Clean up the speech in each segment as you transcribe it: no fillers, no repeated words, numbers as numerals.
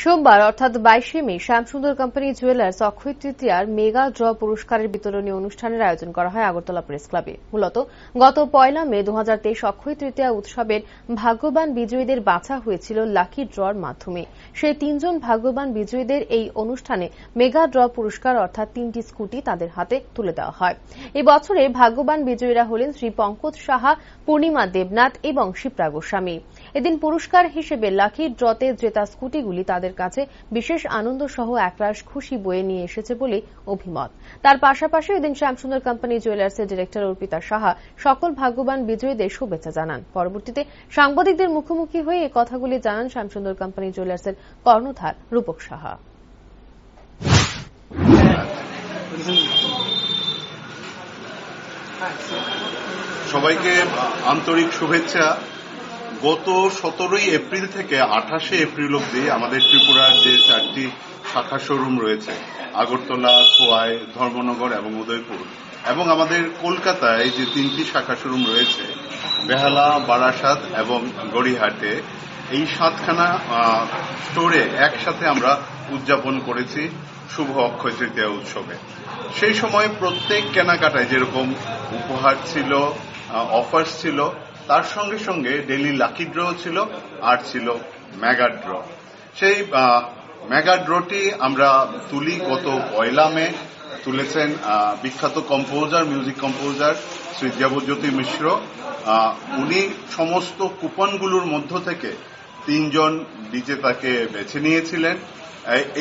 সোমবার অর্থাৎ 22শে মে Shyamsundar company jewellers অক্ষয় তৃতীয়ার mega draw পুরস্কারের বিতরণী অনুষ্ঠানের আয়োজন করা হয় আগরতলা প্রেস ক্লাবে। মূলত গত 1 মে 2023 অক্ষয় তৃতীয়া উৎসবের ভাগ্যবান বিজয়ীদের বাছা হয়েছিল লাকি ড্রর মাধ্যমে। সেই 3 জন ভাগ্যবান বিজয়ীদের এই অনুষ্ঠানে মেগা ড্র পুরস্কার অর্থাৎ 3টি স্কুটি তাদের হাতে তুলে দেওয়া হয়। এই বছরে ভাগ্যবান বিজয়ীরা হলেন শ্রী পঙ্কজ সাহা, পূর্ণিমা দেবনাথ এবং শিপ্রা গোস্বামী। এদিন পুরস্কার হিসেবে লাকি ড্রতে জেতা স্কুটিগুলি তাদের কাছে বিশেষ আনন্দ সহ একরাশ খুশি বয়ে নিয়ে এসেছে বলে অভিমত। তার পাশাপাশি এদিন শ্যামসুন্দর কোম্পানি জুয়েলার্সের ডিরেক্টর অর্পিতা সাহা সকল ভাগ্যবান বিজয়ীদের শুভেচ্ছা জানান। পরবর্তীতে সাংবাদিকদের মুখোমুখি হয়ে এই কথাগুলি জানান শ্যামসুন্দর কোম্পানি জুয়েলার্সের কর্ণধার রূপক সাহা। সবাইকে আন্তরিক শুভেচ্ছা। গত 17 এপ্রিল থেকে 28শে এপ্রিল অবধি আমাদের ত্রিপুরার যে 4টি শাখা শোরুম রয়েছে, আগরতলা, খোয়াই, ধর্মনগর এবং উদয়পুর, এবং আমাদের কলকাতায় যে 3টি শাখা শোরুম রয়েছে, বেহালা, বারাসাত এবং গড়িয়াহাটে, এই 7খানা স্টোরে একসাথে আমরা উদযাপন করেছি শুভ অক্ষয় তৃতীয়া উৎসবে। সেই সময় প্রত্যেক কেনাকাটায় যেরকম উপহার ছিল, অফার্স ছিল, তার সঙ্গে সঙ্গে ডেইলি লাকি ড্র ছিল আর ছিল মেগা ড্র। সেই মেগা ড্রটি আমরা তুলি গত 1 মে। তুলেছেন বিখ্যাত composer, music composer Shri Debojyoti Mishra. উনি সমস্ত কুপনগুলোর মধ্য থেকে 3 জন বিজেতাকে বেছে নিয়েছিলেন।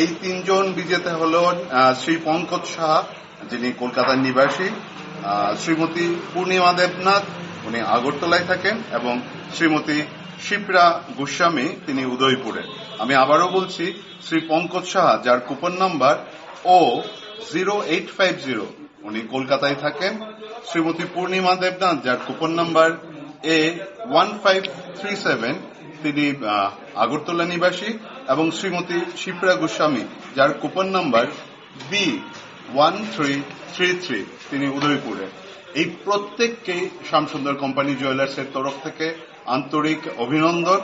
এই 3 জন বিজেতা হলেন শ্রী পঙ্কজ সাহা, যিনি কলকাতার নিবাসী, শ্রীমতী পূর্ণিমা দেবনাথ, উনি আগরতলায় থাকেন, এবং শ্রীমতী শিপ্রা গোস্বামী, তিনি উদয়পুরে। আমি আবারও বলছি, শ্রী পঙ্কজ সাহা, যার কুপন নাম্বার O0850, উনি কলকাতায় থাকেন। শ্রীমতী পূর্ণিমা দেবনাথ, যার কুপন নাম্বার A1537, তিনি আগরতলা নিবাসী, এবং শ্রীমতী শিপ্রা গোস্বামী, যার কুপন নাম্বার B1333, তিনি উদয়পুরে। এই প্রত্যেককে শ্যামসুন্দর কোম্পানি জুয়েলার্সের তরফ থেকে আন্তরিক অভিনন্দন।